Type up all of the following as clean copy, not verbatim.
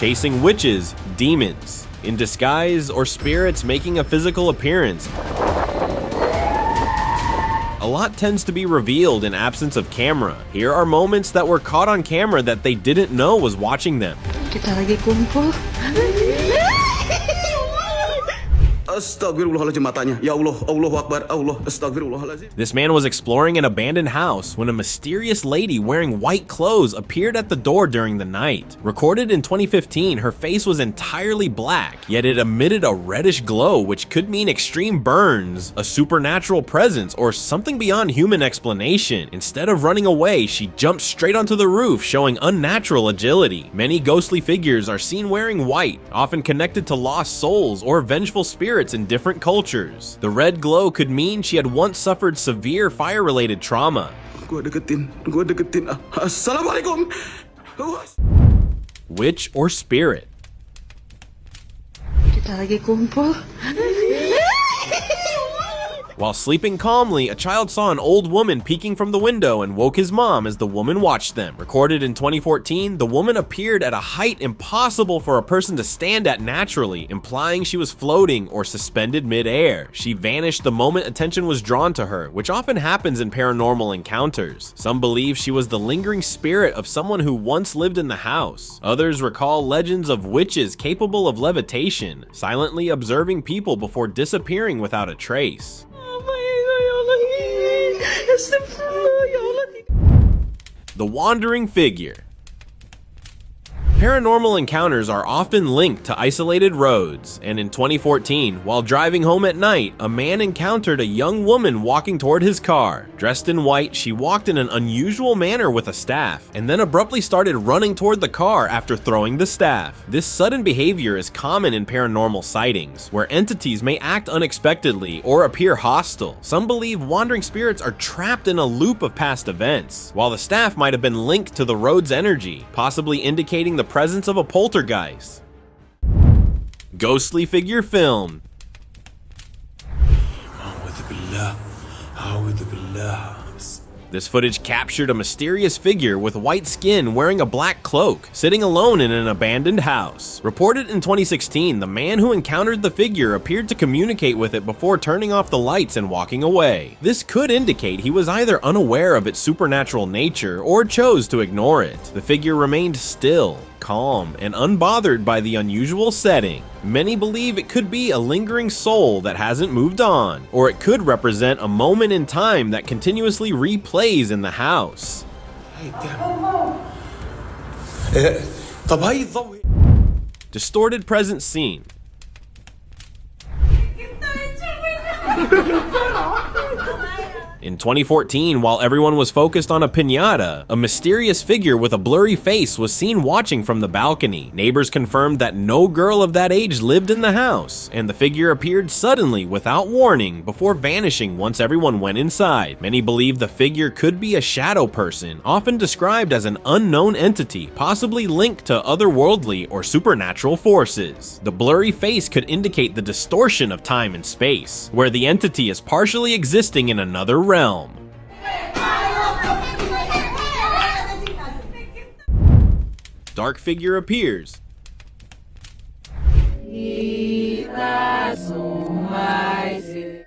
chasing witches, demons in disguise, or spirits making a physical appearance. A lot tends to be revealed in absence of camera. Here are moments that were caught on camera that they didn't know was watching them. Kita lagi kumpul. Astagfirullahaladzim matanya. Ya Allah, Allahu Akbar, Allah, astagfirullahaladzim. This man was exploring an abandoned house when a mysterious lady wearing white clothes appeared at the door during the night. Recorded in 2015, her face was entirely black, yet it emitted a reddish glow, which could mean extreme burns, a supernatural presence, or something beyond human explanation. Instead of running away, she jumped straight onto the roof, showing unnatural agility. Many ghostly figures are seen wearing white, often connected to lost souls or vengeful spirits in different cultures. The red glow could mean she had once suffered severe fire-related trauma. Gua deketin. Assalamualaikum. Witch or spirit. Kita lagi kumpul. While sleeping calmly, a child saw an old woman peeking from the window and woke his mom as the woman watched them. Recorded in 2014, the woman appeared at a height impossible for a person to stand at naturally, implying she was floating or suspended mid-air. She vanished the moment attention was drawn to her, which often happens in paranormal encounters. Some believe she was the lingering spirit of someone who once lived in the house. Others recall legends of witches capable of levitation, silently observing people before disappearing without a trace. The wandering figure. Paranormal encounters are often linked to isolated roads, and in 2014, while driving home at night, a man encountered a young woman walking toward his car. Dressed in white, she walked in an unusual manner with a staff, and then abruptly started running toward the car after throwing the staff. This sudden behavior is common in paranormal sightings, where entities may act unexpectedly or appear hostile. Some believe wandering spirits are trapped in a loop of past events, while the staff might have been linked to the road's energy, possibly indicating the presence of a poltergeist. Ghostly figure film. This footage captured a mysterious figure with white skin wearing a black cloak, sitting alone in an abandoned house. Reported in 2016, the man who encountered the figure appeared to communicate with it before turning off the lights and walking away. This could indicate he was either unaware of its supernatural nature or chose to ignore it. The figure remained still, calm, and unbothered by the unusual setting. Many believe it could be a lingering soul that hasn't moved on, or it could represent a moment in time that continuously replays in the house. Distorted present scene. In 2014, while everyone was focused on a piñata, a mysterious figure with a blurry face was seen watching from the balcony. Neighbors confirmed that no girl of that age lived in the house, and the figure appeared suddenly without warning before vanishing once everyone went inside. Many believe the figure could be a shadow person, often described as an unknown entity, possibly linked to otherworldly or supernatural forces. The blurry face could indicate the distortion of time and space, where the entity is partially existing in another realm. Dark figure appears.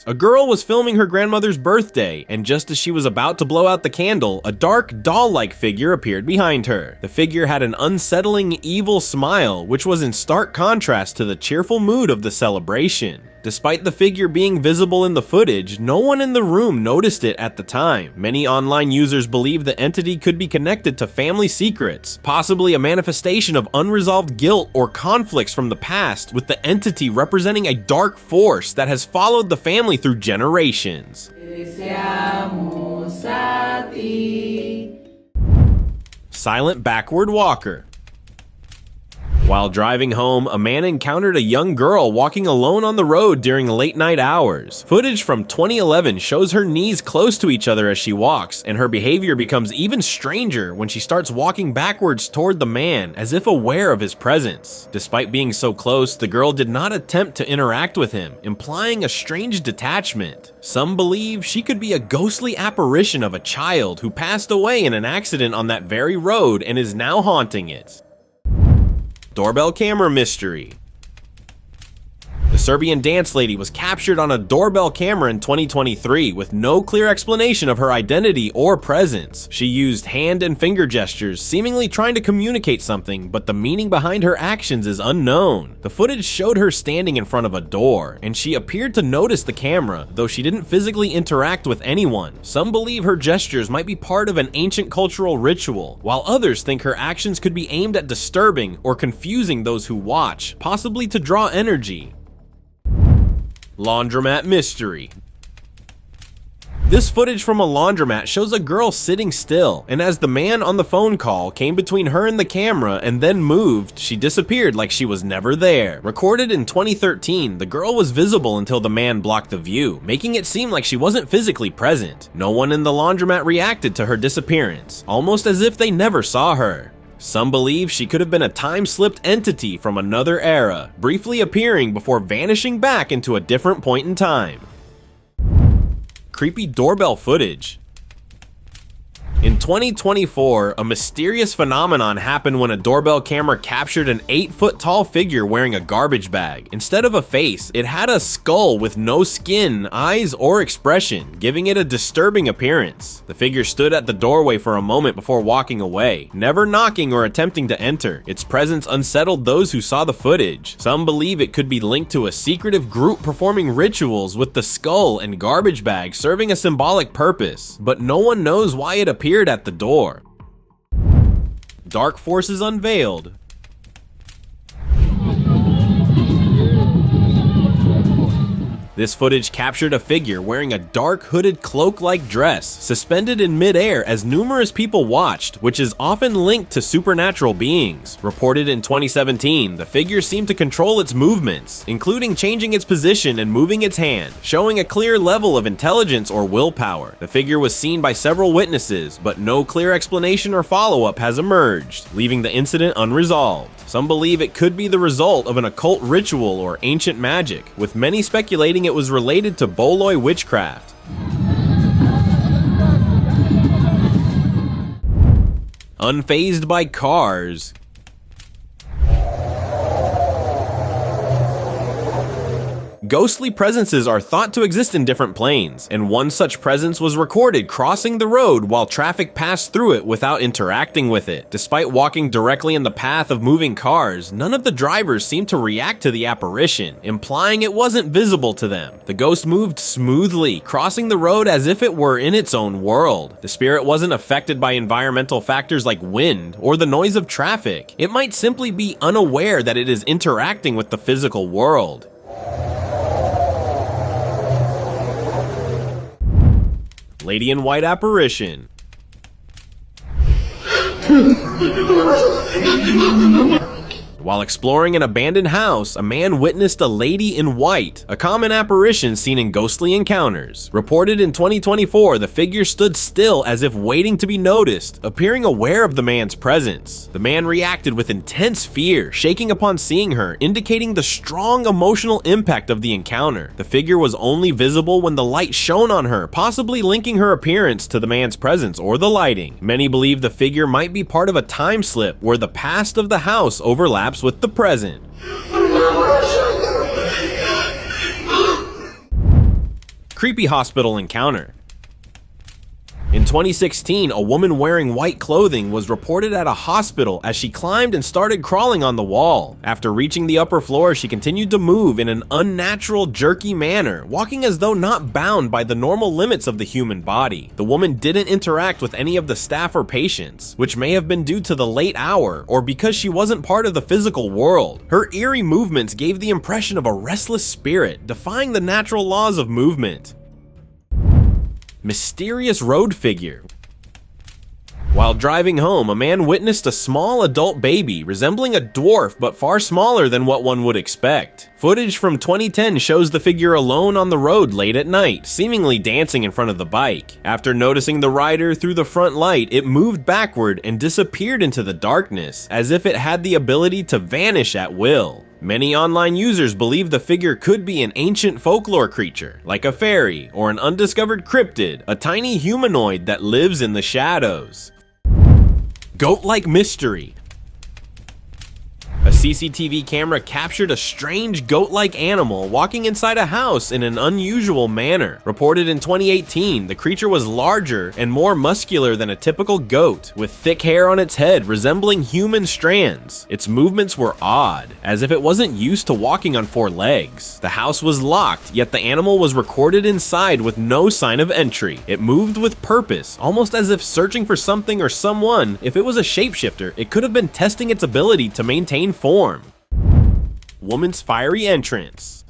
A girl was filming her grandmother's birthday, and just as she was about to blow out the candle, a dark, doll-like figure appeared behind her. The figure had an unsettling, evil smile, which was in stark contrast to the cheerful mood of the celebration. Despite the figure being visible in the footage, no one in the room noticed it at the time. Many online users believe the entity could be connected to family secrets, possibly a manifestation of unresolved guilt or conflicts from the past, with the entity representing a dark force that has followed the family through generations. Silent backward walker. While driving home, a man encountered a young girl walking alone on the road during late night hours. Footage from 2011 shows her knees close to each other as she walks, and her behavior becomes even stranger when she starts walking backwards toward the man, as if aware of his presence. Despite being so close, the girl did not attempt to interact with him, implying a strange detachment. Some believe she could be a ghostly apparition of a child who passed away in an accident on that very road and is now haunting it. Doorbell camera mystery. The Serbian dance lady was captured on a doorbell camera in 2023 with no clear explanation of her identity or presence. She used hand and finger gestures, seemingly trying to communicate something, but the meaning behind her actions is unknown. The footage showed her standing in front of a door, and she appeared to notice the camera, though she didn't physically interact with anyone. Some believe her gestures might be part of an ancient cultural ritual, while others think her actions could be aimed at disturbing or confusing those who watch, possibly to draw energy. Laundromat mystery. This footage from a laundromat shows a girl sitting still, and as the man on the phone call came between her and the camera and then moved, she disappeared like she was never there. Recorded in 2013, the girl was visible until the man blocked the view, making it seem like she wasn't physically present. No one in the laundromat reacted to her disappearance, almost as if they never saw her. Some believe she could have been a time-slipped entity from another era, briefly appearing before vanishing back into a different point in time. Creepy doorbell footage. In 2024, a mysterious phenomenon happened when a doorbell camera captured an 8-foot-tall figure wearing a garbage bag. Instead of a face, it had a skull with no skin, eyes, or expression, giving it a disturbing appearance. The figure stood at the doorway for a moment before walking away, never knocking or attempting to enter. Its presence unsettled those who saw the footage. Some believe it could be linked to a secretive group performing rituals with the skull and garbage bag serving a symbolic purpose, but no one knows why it appeared at the door. Dark forces unveiled. This footage captured a figure wearing a dark hooded cloak-like dress, suspended in midair as numerous people watched, which is often linked to supernatural beings. Reported in 2017, the figure seemed to control its movements, including changing its position and moving its hand, showing a clear level of intelligence or willpower. The figure was seen by several witnesses, but no clear explanation or follow-up has emerged, leaving the incident unresolved. Some believe it could be the result of an occult ritual or ancient magic, with many speculating it was related to Boloi witchcraft. Unfazed by cars. Ghostly presences are thought to exist in different planes, and one such presence was recorded crossing the road while traffic passed through it without interacting with it. Despite walking directly in the path of moving cars, none of the drivers seemed to react to the apparition, implying it wasn't visible to them. The ghost moved smoothly, crossing the road as if it were in its own world. The spirit wasn't affected by environmental factors like wind or the noise of traffic. It might simply be unaware that it is interacting with the physical world. Lady in White apparition. While exploring an abandoned house, a man witnessed a lady in white, a common apparition seen in ghostly encounters. Reported in 2024, the figure stood still as if waiting to be noticed, appearing aware of the man's presence. The man reacted with intense fear, shaking upon seeing her, indicating the strong emotional impact of the encounter. The figure was only visible when the light shone on her, possibly linking her appearance to the man's presence or the lighting. Many believe the figure might be part of a time slip where the past of the house overlaps with the present. Creepy hospital encounter. In 2016, a woman wearing white clothing was reported at a hospital as she climbed and started crawling on the wall. After reaching the upper floor, she continued to move in an unnatural, jerky manner, walking as though not bound by the normal limits of the human body. The woman didn't interact with any of the staff or patients, which may have been due to the late hour or because she wasn't part of the physical world. Her eerie movements gave the impression of a restless spirit, defying the natural laws of movement. Mysterious road figure. While driving home, a man witnessed a small adult baby resembling a dwarf but far smaller than what one would expect. Footage from 2010 shows the figure alone on the road late at night, seemingly dancing in front of the bike. After noticing the rider through the front light, it moved backward and disappeared into the darkness, as if it had the ability to vanish at will. Many online users believe the figure could be an ancient folklore creature, like a fairy or an undiscovered cryptid, a tiny humanoid that lives in the shadows. Goat-like mystery. A CCTV camera captured a strange goat-like animal walking inside a house in an unusual manner. Reported in 2018, the creature was larger and more muscular than a typical goat, with thick hair on its head resembling human strands. Its movements were odd, as if it wasn't used to walking on four legs. The house was locked, yet the animal was recorded inside with no sign of entry. It moved with purpose, almost as if searching for something or someone. If it was a shapeshifter, it could have been testing its ability to maintain form. Woman's fiery entrance.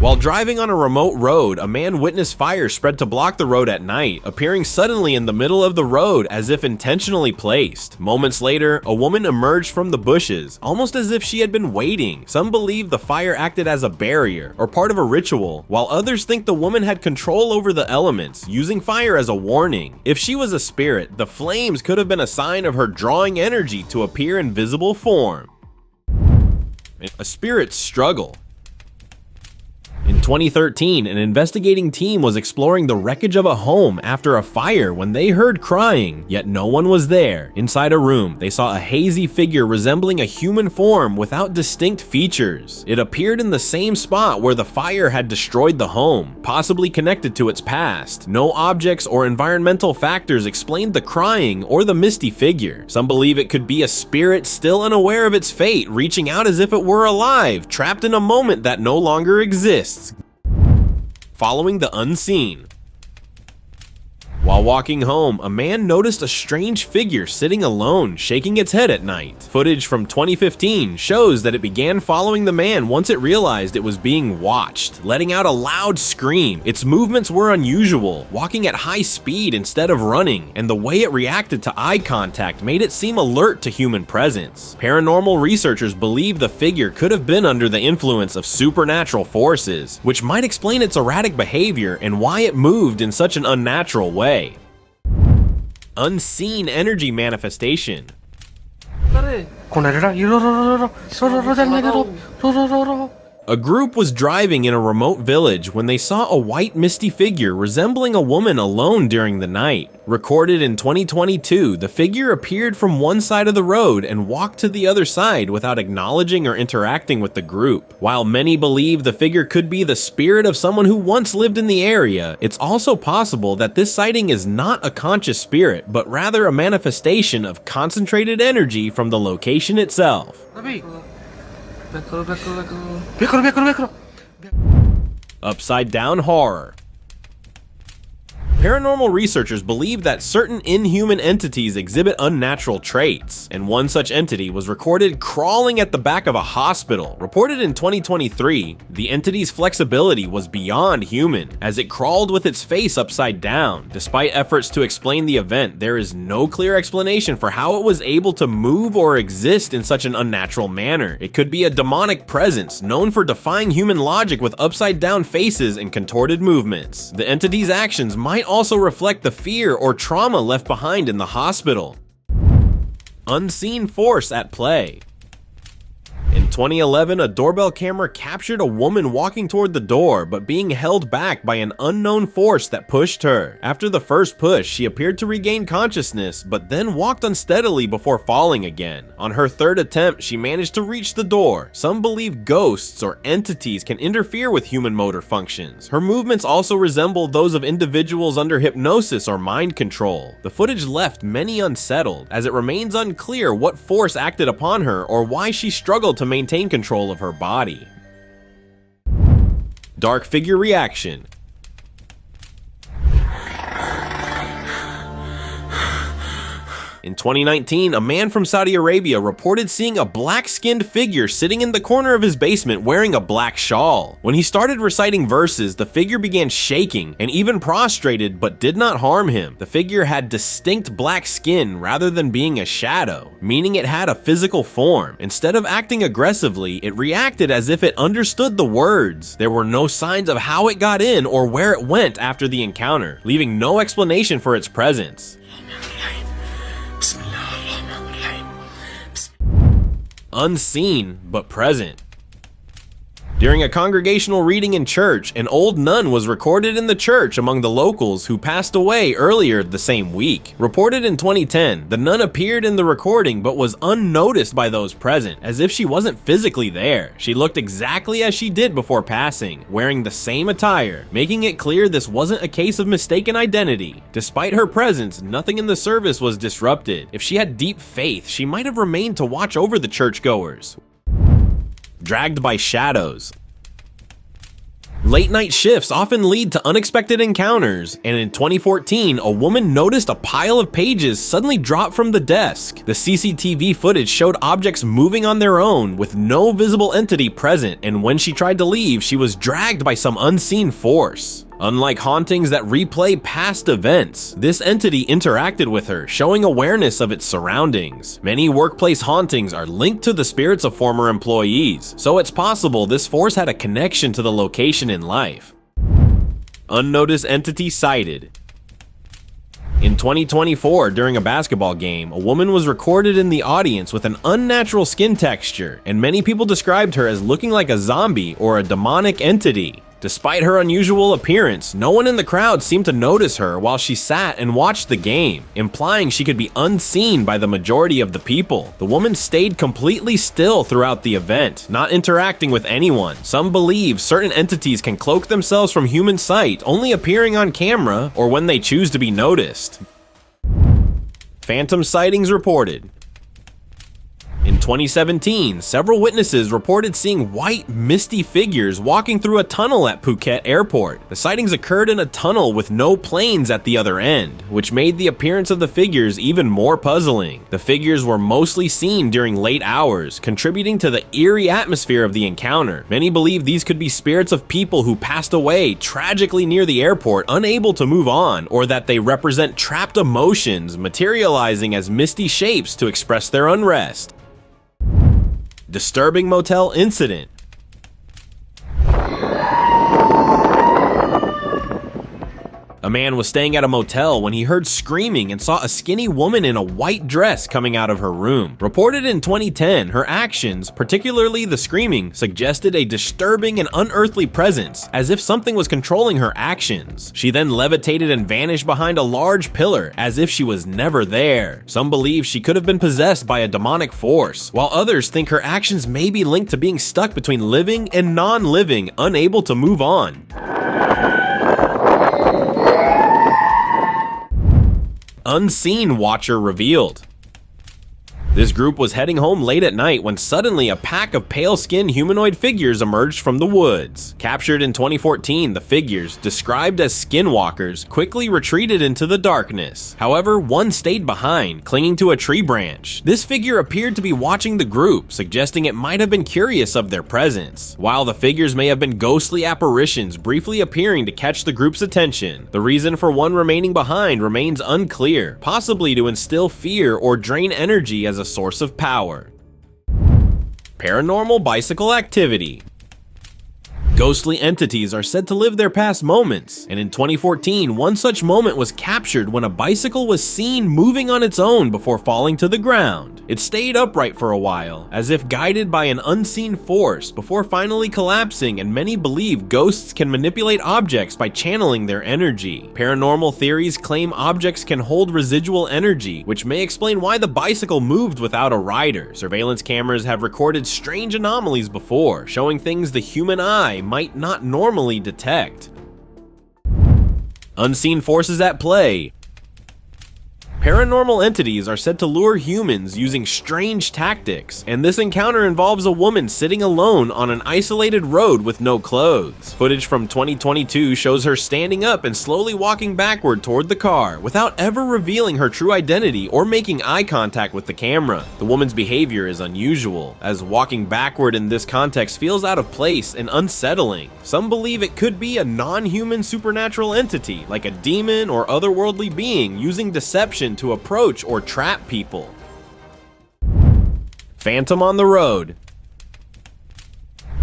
While driving on a remote road, a man witnessed fire spread to block the road at night, appearing suddenly in the middle of the road as if intentionally placed. Moments later, a woman emerged from the bushes, almost as if she had been waiting. Some believe the fire acted as a barrier or part of a ritual, while others think the woman had control over the elements, using fire as a warning. If she was a spirit, the flames could have been a sign of her drawing energy to appear in visible form. A spirit's struggle. In 2013, an investigating team was exploring the wreckage of a home after a fire when they heard crying, yet no one was there. Inside a room, they saw a hazy figure resembling a human form without distinct features. It appeared in the same spot where the fire had destroyed the home, possibly connected to its past. No objects or environmental factors explained the crying or the misty figure. Some believe it could be a spirit still unaware of its fate, reaching out as if it were alive, trapped in a moment that no longer exists. Following the unseen. While walking home, a man noticed a strange figure sitting alone, shaking its head at night. Footage from 2015 shows that it began following the man once it realized it was being watched, letting out a loud scream. Its movements were unusual, walking at high speed instead of running, and the way it reacted to eye contact made it seem alert to human presence. Paranormal researchers believe the figure could have been under the influence of supernatural forces, which might explain its erratic behavior and why it moved in such an unnatural way. Unseen energy manifestation. A group was driving in a remote village when they saw a white misty figure resembling a woman alone during the night. Recorded in 2022, the figure appeared from one side of the road and walked to the other side without acknowledging or interacting with the group. While many believe the figure could be the spirit of someone who once lived in the area, it's also possible that this sighting is not a conscious spirit, but rather a manifestation of concentrated energy from the location itself. Upside down horror. Paranormal researchers believe that certain inhuman entities exhibit unnatural traits, and one such entity was recorded crawling at the back of a hospital. Reported in 2023, the entity's flexibility was beyond human, as it crawled with its face upside down. Despite efforts to explain the event, there is no clear explanation for how it was able to move or exist in such an unnatural manner. It could be a demonic presence known for defying human logic with upside down faces and contorted movements. The entity's actions might also reflect the fear or trauma left behind in the hospital. Unseen force at play. In 2011, a doorbell camera captured a woman walking toward the door, but being held back by an unknown force that pushed her. After the first push, she appeared to regain consciousness, but then walked unsteadily before falling again. On her third attempt, she managed to reach the door. Some believe ghosts or entities can interfere with human motor functions. Her movements also resemble those of individuals under hypnosis or mind control. The footage left many unsettled, as it remains unclear what force acted upon her or why she struggled to maintain control of her body. Dark figure reaction. In 2019, a man from Saudi Arabia reported seeing a black-skinned figure sitting in the corner of his basement wearing a black shawl. When he started reciting verses, the figure began shaking and even prostrated, but did not harm him. The figure had distinct black skin rather than being a shadow, meaning it had a physical form. Instead of acting aggressively, it reacted as if it understood the words. There were no signs of how it got in or where it went after the encounter, leaving no explanation for its presence. Unseen but present. During a congregational reading in church, an old nun was recorded in the church among the locals who passed away earlier the same week. Reported in 2010, the nun appeared in the recording but was unnoticed by those present, as if she wasn't physically there. She looked exactly as she did before passing, wearing the same attire, making it clear this wasn't a case of mistaken identity. Despite her presence, nothing in the service was disrupted. If she had deep faith, she might have remained to watch over the churchgoers. Dragged by shadows. Late night shifts often lead to unexpected encounters, and in 2014, a woman noticed a pile of pages suddenly drop from the desk. The CCTV footage showed objects moving on their own with no visible entity present, and when she tried to leave, she was dragged by some unseen force. Unlike hauntings that replay past events, this entity interacted with her, showing awareness of its surroundings. Many workplace hauntings are linked to the spirits of former employees, so it's possible this force had a connection to the location in life. Unnoticed entity sighted. In 2024, during a basketball game, a woman was recorded in the audience with an unnatural skin texture, and many people described her as looking like a zombie or a demonic entity. Despite her unusual appearance, no one in the crowd seemed to notice her while she sat and watched the game, implying she could be unseen by the majority of the people. The woman stayed completely still throughout the event, not interacting with anyone. Some believe certain entities can cloak themselves from human sight, only appearing on camera or when they choose to be noticed. Phantom sightings reported. In 2017, several witnesses reported seeing white, misty figures walking through a tunnel at Phuket Airport. The sightings occurred in a tunnel with no planes at the other end, which made the appearance of the figures even more puzzling. The figures were mostly seen during late hours, contributing to the eerie atmosphere of the encounter. Many believe these could be spirits of people who passed away tragically near the airport, unable to move on, or that they represent trapped emotions, materializing as misty shapes to express their unrest. Disturbing motel incident. A man was staying at a motel when he heard screaming and saw a skinny woman in a white dress coming out of her room. Reported in 2010, her actions, particularly the screaming, suggested a disturbing and unearthly presence, as if something was controlling her actions. She then levitated and vanished behind a large pillar, as if she was never there. Some believe she could have been possessed by a demonic force, while others think her actions may be linked to being stuck between living and non-living, unable to move on. Unseen watcher revealed. This group was heading home late at night when suddenly a pack of pale-skinned humanoid figures emerged from the woods. Captured in 2014, the figures, described as skinwalkers, quickly retreated into the darkness. However, one stayed behind, clinging to a tree branch. This figure appeared to be watching the group, suggesting it might have been curious of their presence. While the figures may have been ghostly apparitions briefly appearing to catch the group's attention, the reason for one remaining behind remains unclear, possibly to instill fear or drain energy as a source of power. Paranormal bicycle activity. Ghostly entities are said to live their past moments, and in 2014, one such moment was captured when a bicycle was seen moving on its own before falling to the ground. It stayed upright for a while, as if guided by an unseen force, before finally collapsing, and many believe ghosts can manipulate objects by channeling their energy. Paranormal theories claim objects can hold residual energy, which may explain why the bicycle moved without a rider. Surveillance cameras have recorded strange anomalies before, showing things the human eye might not normally detect. Unseen forces at play. Paranormal entities are said to lure humans using strange tactics, and this encounter involves a woman sitting alone on an isolated road with no clothes. Footage from 2022 shows her standing up and slowly walking backward toward the car, without ever revealing her true identity or making eye contact with the camera. The woman's behavior is unusual, as walking backward in this context feels out of place and unsettling. Some believe it could be a non-human supernatural entity, like a demon or otherworldly being, using deception to approach or trap people. Phantom on the road.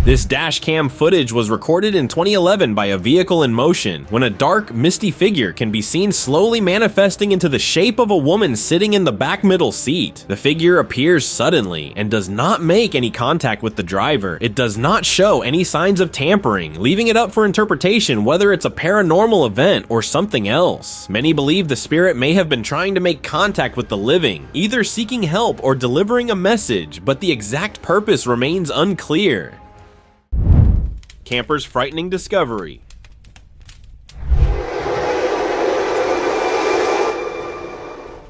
This dash cam footage was recorded in 2011 by a vehicle in motion when a dark, misty figure can be seen slowly manifesting into the shape of a woman sitting in the back middle seat. The figure appears suddenly and does not make any contact with the driver. It does not show any signs of tampering, leaving it up for interpretation whether it's a paranormal event or something else. Many believe the spirit may have been trying to make contact with the living, either seeking help or delivering a message, but the exact purpose remains unclear. Camper's frightening discovery.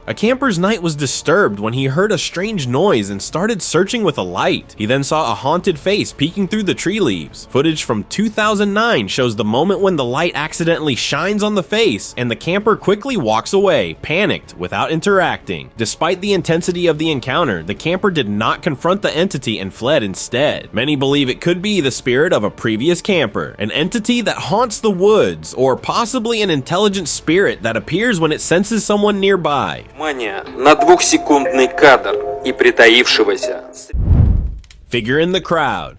A camper's night was disturbed when he heard a strange noise and started searching with a light. He then saw a haunted face peeking through the tree leaves. Footage from 2009 shows the moment when the light accidentally shines on the face and the camper quickly walks away, panicked, without interacting. Despite the intensity of the encounter, the camper did not confront the entity and fled instead. Many believe it could be the spirit of a previous camper, an entity that haunts the woods, or possibly an intelligent spirit that appears when it senses someone nearby. Внимание на двухсекундный кадр и притаившегося. Figure in the crowd.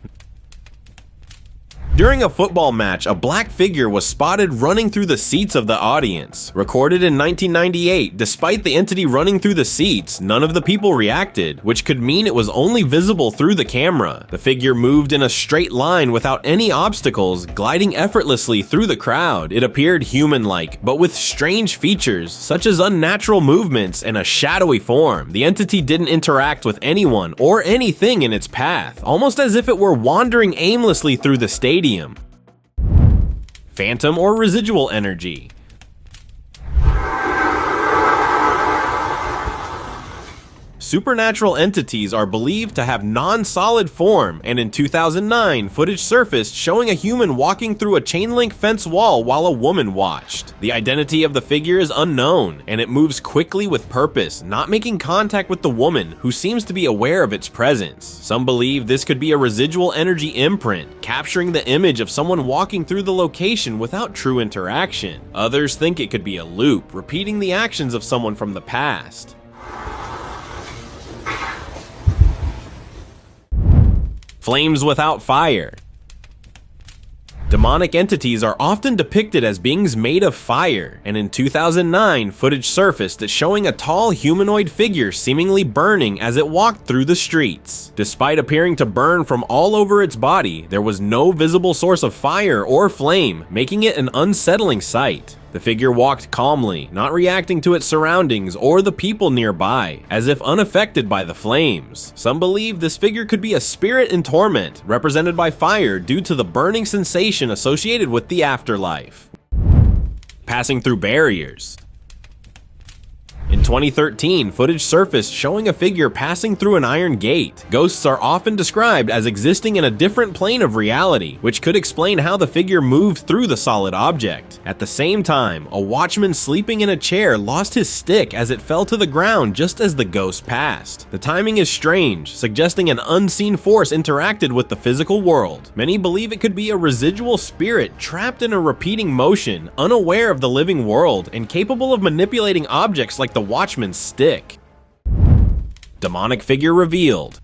During a football match, a black figure was spotted running through the seats of the audience. Recorded in 1998, despite the entity running through the seats, none of the people reacted, which could mean it was only visible through the camera. The figure moved in a straight line without any obstacles, gliding effortlessly through the crowd. It appeared human-like, but with strange features, such as unnatural movements and a shadowy form. The entity didn't interact with anyone or anything in its path, almost as if it were wandering aimlessly through the stadium. Phantom or residual energy. Supernatural entities are believed to have non-solid form, and in 2009, footage surfaced showing a human walking through a chain-link fence wall while a woman watched. The identity of the figure is unknown, and it moves quickly with purpose, not making contact with the woman, who seems to be aware of its presence. Some believe this could be a residual energy imprint, capturing the image of someone walking through the location without true interaction. Others think it could be a loop, repeating the actions of someone from the past. Flames without fire. Demonic entities are often depicted as beings made of fire, and in 2009, footage surfaced showing a tall humanoid figure seemingly burning as it walked through the streets. Despite appearing to burn from all over its body, there was no visible source of fire or flame, making it an unsettling sight. The figure walked calmly, not reacting to its surroundings or the people nearby, as if unaffected by the flames. Some believe this figure could be a spirit in torment, represented by fire due to the burning sensation associated with the afterlife. Passing through barriers. In 2013, footage surfaced showing a figure passing through an iron gate. Ghosts are often described as existing in a different plane of reality, which could explain how the figure moved through the solid object. At the same time, a watchman sleeping in a chair lost his stick as it fell to the ground just as the ghost passed. The timing is strange, suggesting an unseen force interacted with the physical world. Many believe it could be a residual spirit trapped in a repeating motion, unaware of the living world, and capable of manipulating objects like the watchman's stick. Demonic figure revealed.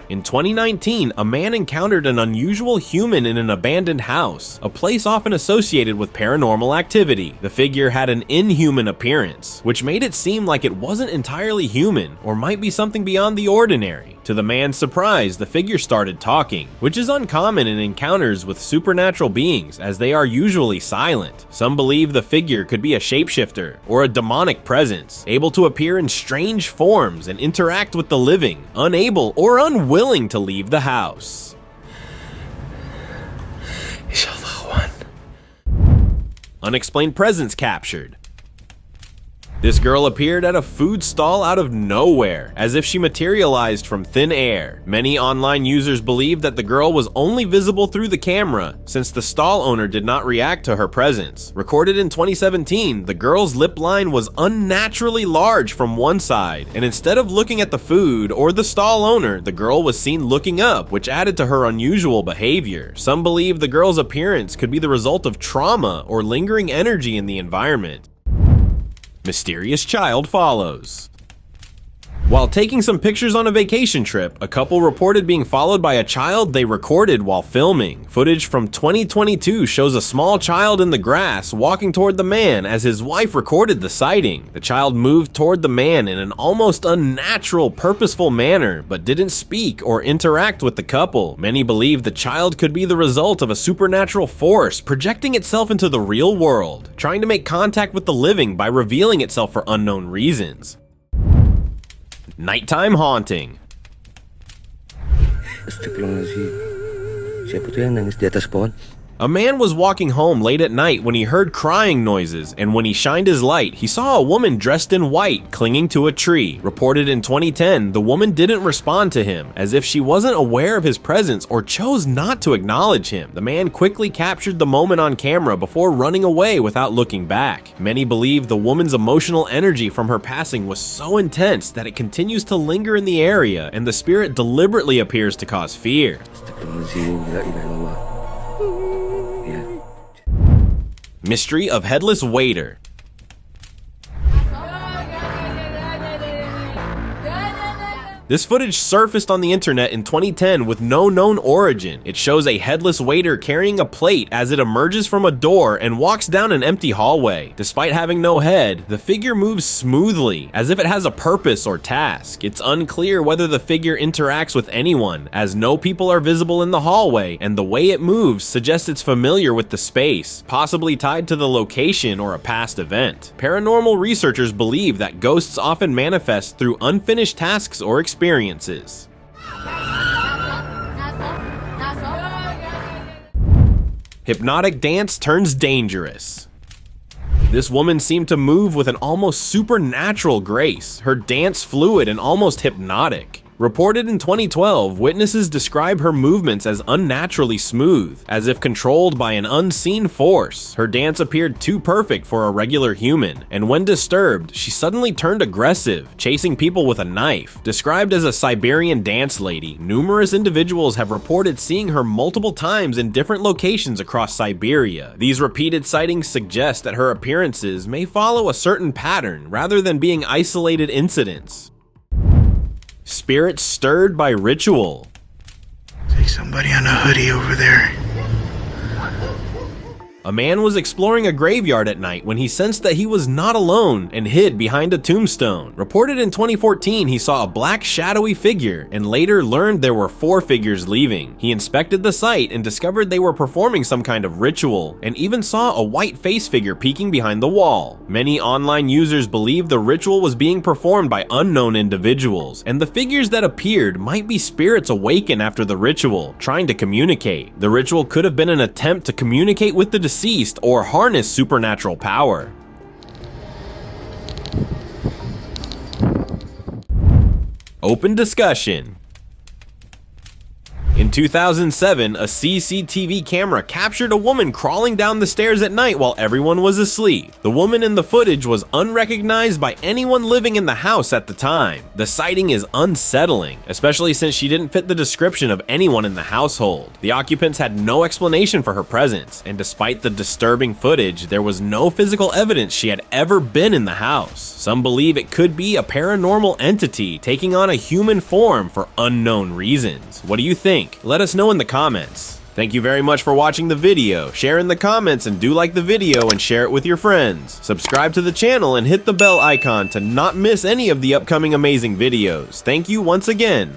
In 2019, a man encountered an unusual human in an abandoned house, a place often associated with paranormal activity. The figure had an inhuman appearance, which made it seem like it wasn't entirely human, or might be something beyond the ordinary. To the man's surprise, the figure started talking, which is uncommon in encounters with supernatural beings, as they are usually silent. Some believe the figure could be a shapeshifter, or a demonic presence, able to appear in strange forms and interact with the living, unable or unwilling to leave the house. Unexplained presence captured. This girl appeared at a food stall out of nowhere, as if she materialized from thin air. Many online users believe that the girl was only visible through the camera, since the stall owner did not react to her presence. Recorded in 2017, the girl's lip line was unnaturally large from one side, and instead of looking at the food or the stall owner, the girl was seen looking up, which added to her unusual behavior. Some believe the girl's appearance could be the result of trauma or lingering energy in the environment. Mysterious child follows. While taking some pictures on a vacation trip, a couple reported being followed by a child they recorded while filming. Footage from 2022 shows a small child in the grass walking toward the man as his wife recorded the sighting. The child moved toward the man in an almost unnatural, purposeful manner, but didn't speak or interact with the couple. Many believe the child could be the result of a supernatural force projecting itself into the real world, trying to make contact with the living by revealing itself for unknown reasons. Nighttime haunting. Astagfirullahaladzim. Siapa tuh yang nangis di atas pohon? A man was walking home late at night when he heard crying noises, and when he shined his light, he saw a woman dressed in white clinging to a tree. Reported in 2010, the woman didn't respond to him, as if she wasn't aware of his presence or chose not to acknowledge him. The man quickly captured the moment on camera before running away without looking back. Many believe the woman's emotional energy from her passing was so intense that it continues to linger in the area, and the spirit deliberately appears to cause fear. Astagfirullahaladzim. La ilaha illallah. Mystery of Headless Waiter. This footage surfaced on the internet in 2010 with no known origin. It shows a headless waiter carrying a plate as it emerges from a door and walks down an empty hallway. Despite having no head, the figure moves smoothly, as if it has a purpose or task. It's unclear whether the figure interacts with anyone, as no people are visible in the hallway, and the way it moves suggests it's familiar with the space, possibly tied to the location or a past event. Paranormal researchers believe that ghosts often manifest through unfinished tasks or experiences. Hypnotic dance turns dangerous. This woman seemed to move with an almost supernatural grace, her dance fluid and almost hypnotic. Reported in 2012, witnesses describe her movements as unnaturally smooth, as if controlled by an unseen force. Her dance appeared too perfect for a regular human, and when disturbed, she suddenly turned aggressive, chasing people with a knife. Described as a Siberian dance lady, numerous individuals have reported seeing her multiple times in different locations across Siberia. These repeated sightings suggest that her appearances may follow a certain pattern rather than being isolated incidents. Spirits stirred by ritual. Take somebody on a hoodie over there. A man was exploring a graveyard at night when he sensed that he was not alone and hid behind a tombstone. Reported in 2014, he saw a black shadowy figure and later learned there were 4 figures leaving. He inspected the site and discovered they were performing some kind of ritual, and even saw a white face figure peeking behind the wall. Many online users believe the ritual was being performed by unknown individuals, and the figures that appeared might be spirits awakened after the ritual, trying to communicate. The ritual could have been an attempt to communicate with the deceased or harness supernatural power. Open discussion. In 2007, a CCTV camera captured a woman crawling down the stairs at night while everyone was asleep. The woman in the footage was unrecognized by anyone living in the house at the time. The sighting is unsettling, especially since she didn't fit the description of anyone in the household. The occupants had no explanation for her presence, and despite the disturbing footage, there was no physical evidence she had ever been in the house. Some believe it could be a paranormal entity taking on a human form for unknown reasons. What do you think? Let us know in the comments. Thank you very much for watching the video. Share in the comments and do like the video and share it with your friends. Subscribe to the channel and hit the bell icon to not miss any of the upcoming amazing videos. Thank you once again.